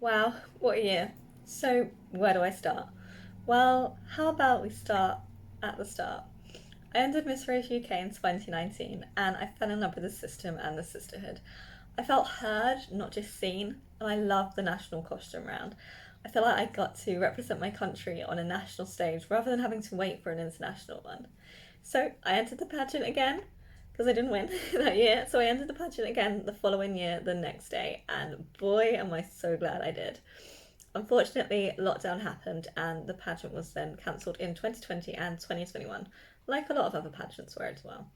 Wow, what a year. So, where do I start? Well, how about we start at the start? I entered Miss Rose UK in 2019 and I fell in love with the system and the sisterhood. I felt heard, not just seen, and I loved the national costume round. I feel like I got to represent my country on a national stage rather than having to wait for an international one. So I entered the pageant again because I didn't win that year. So I entered the pageant again the following year, the next day, and boy, am I so glad I did. Unfortunately, lockdown happened and the pageant was then cancelled in 2020 and 2021, like a lot of other pageants were as well.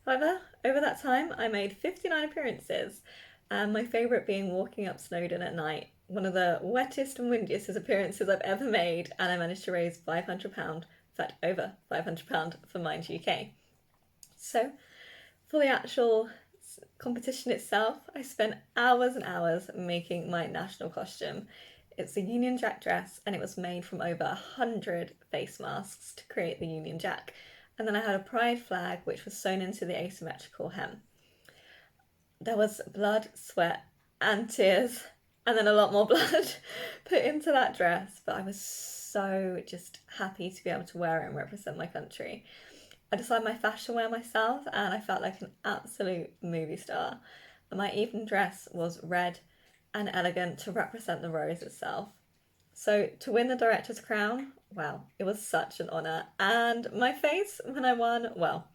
However, over that time, I made 59 appearances, and my favourite being walking up Snowdon at night, one of the wettest and windiest appearances I've ever made, and I managed to raise £500, in fact, over £500 for Mind UK. So, for the actual competition itself, I spent hours and hours making my national costume. It's a Union Jack dress and it was made from over 100 face masks to create the Union Jack. And then I had a pride flag which was sewn into the asymmetrical hem. There was blood, sweat, and tears, and then a lot more blood put into that dress, but I was so just happy to be able to wear it and represent my country. I designed my fashion wear myself and I felt like an absolute movie star. And my evening dress was red and elegant to represent the rose itself. So to win the director's crown, wow, it was such an honour. And my face when I won, well,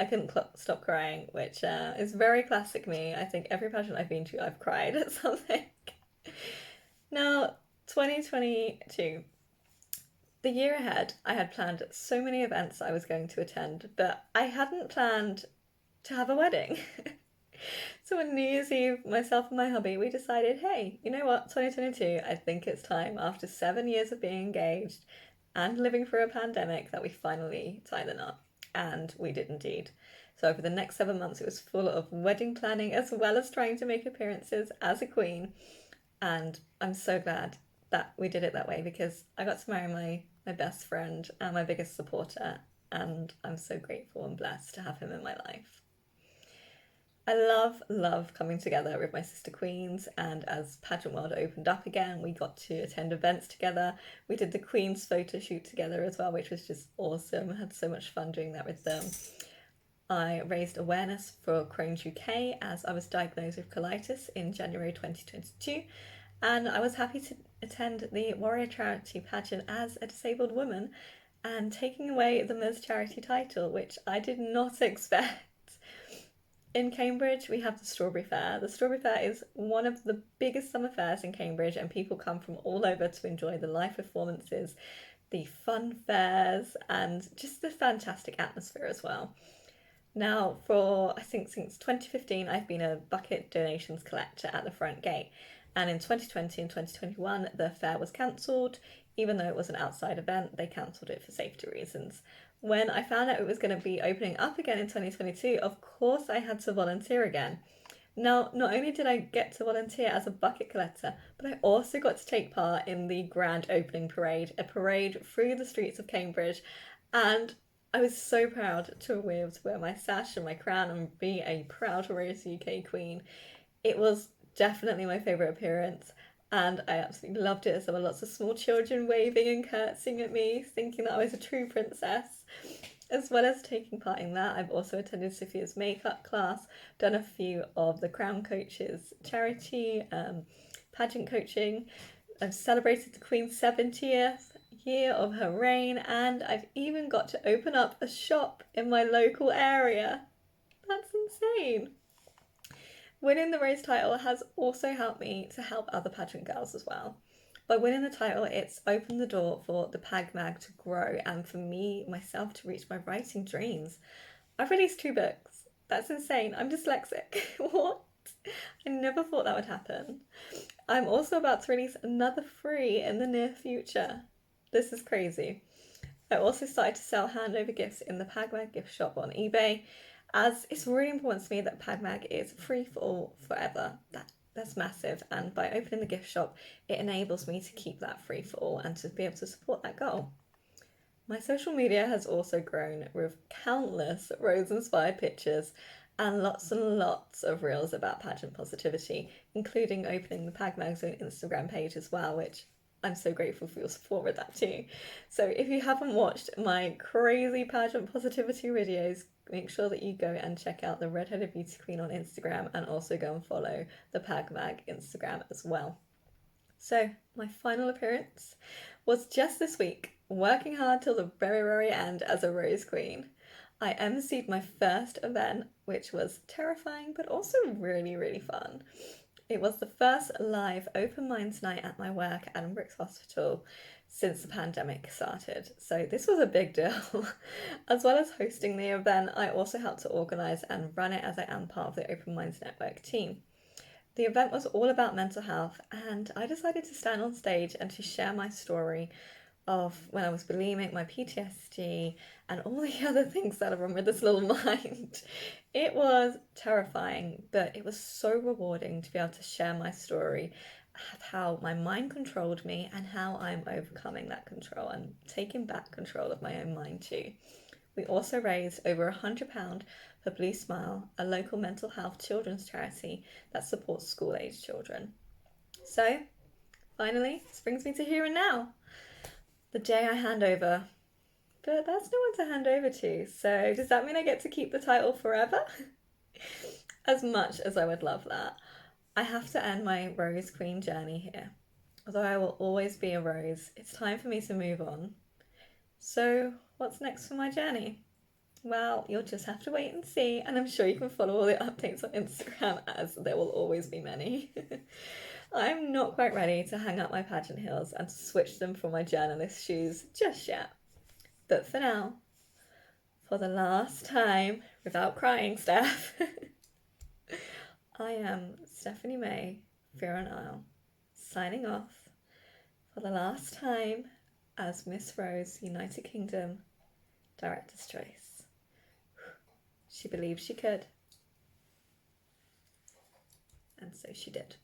I couldn't stop crying, which is very classic me. I think every pageant I've been to, I've cried at something. Now, 2022. The year ahead, I had planned so many events I was going to attend, but I hadn't planned to have a wedding. So on New Year's Eve, myself and my hubby, we decided, hey, you know what, 2022, I think it's time, after 7 years of being engaged and living through a pandemic, that we finally tie the knot. And we did indeed. So over the next 7 months, it was full of wedding planning as well as trying to make appearances as a queen. And I'm so glad that we did it that way because I got to marry my best friend and my biggest supporter, and I'm so grateful and blessed to have him in my life. I love coming together with my sister queens, and as pageant world opened up again, we got to attend events together. We did the queens photo shoot together as well, which was just awesome. I had so much fun doing that with them. I raised awareness for Crohn's UK as I was diagnosed with colitis in January 2022, and I was happy to attend the Warrior Charity pageant as a disabled woman and taking away the Ms. Charity title, which I did not expect. In Cambridge, we have the Strawberry Fair. The Strawberry Fair is one of the biggest summer fairs in Cambridge, and people come from all over to enjoy the live performances, the fun fairs, and just the fantastic atmosphere as well. Now, for I think since 2015, I've been a bucket donations collector at the front gate. And in 2020 and 2021, the fair was cancelled. Even though it was an outside event, they cancelled it for safety reasons. When I found out it was going to be opening up again in 2022, of course I had to volunteer again. Now, not only did I get to volunteer as a bucket collector, but I also got to take part in the grand opening parade, a parade through the streets of Cambridge. And I was so proud to be able to wear my sash and my crown and be a proud Rose UK queen. It was definitely my favourite appearance, and I absolutely loved it. There were lots of small children waving and curtsying at me, thinking that I was a true princess. As well as taking part in that, I've also attended Sophia's makeup class, done a few of the Crown Coaches charity pageant coaching. I've celebrated the Queen's 70th year of her reign, and I've even got to open up a shop in my local area. That's insane. Winning the race title has also helped me to help other pageant girls as well. By winning the title, it's opened the door for the Pag Mag to grow and for me, myself, to reach my writing dreams. I've released 2 books. That's insane. I'm dyslexic. What? I never thought that would happen. I'm also about to release another 3 in the near future. This is crazy. I also started to sell handover gifts in the Pag Mag gift shop on eBay, as it's really important to me that Pag Mag is free for all forever. That's massive, and by opening the gift shop, it enables me to keep that free for all and to be able to support that goal. My social media has also grown with countless Rose inspired pictures, and lots of reels about pageant positivity, including opening the Pag Magazine Instagram page as well, which I'm so grateful for your support with that too. So if you haven't watched my crazy pageant positivity videos, make sure that you go and check out the Redheaded Beauty Queen on Instagram, and also go and follow the Pag Mag Instagram as well. So my final appearance was just this week, working hard till the very end as a Rose Queen. I emceed my first event, which was terrifying but also really fun. It was the first live open minds night at my work at Addenbrooke's Hospital since the pandemic started. So this was a big deal. As well as hosting the event, I also helped to organise and run it, as I am part of the Open Minds Network team. The event was all about mental health, and I decided to stand on stage and to share my story of when I was bulimic, my PTSD, and all the other things that are wrong with this little mind. It was terrifying, but it was so rewarding to be able to share my story of how my mind controlled me and how I'm overcoming that control and taking back control of my own mind too. We also raised over £100 for Blue Smile, a local mental health children's charity that supports school-aged children. So, finally, this brings me to here and now. The day I hand over. But that's no one to hand over to, so does that mean I get to keep the title forever? As much as I would love that, I have to end my Rose Queen journey here. Although I will always be a rose, it's time for me to move on. So, what's next for my journey? Well, you'll just have to wait and see, and I'm sure you can follow all the updates on Instagram, as there will always be many. I'm not quite ready to hang up my pageant heels and to switch them for my journalist shoes just yet. But for now, for the last time, without crying, Steph, I am Stephanie May, Fear and Isle, signing off for the last time as Miss Rose, United Kingdom, Director's Choice. She believed she could, and so she did.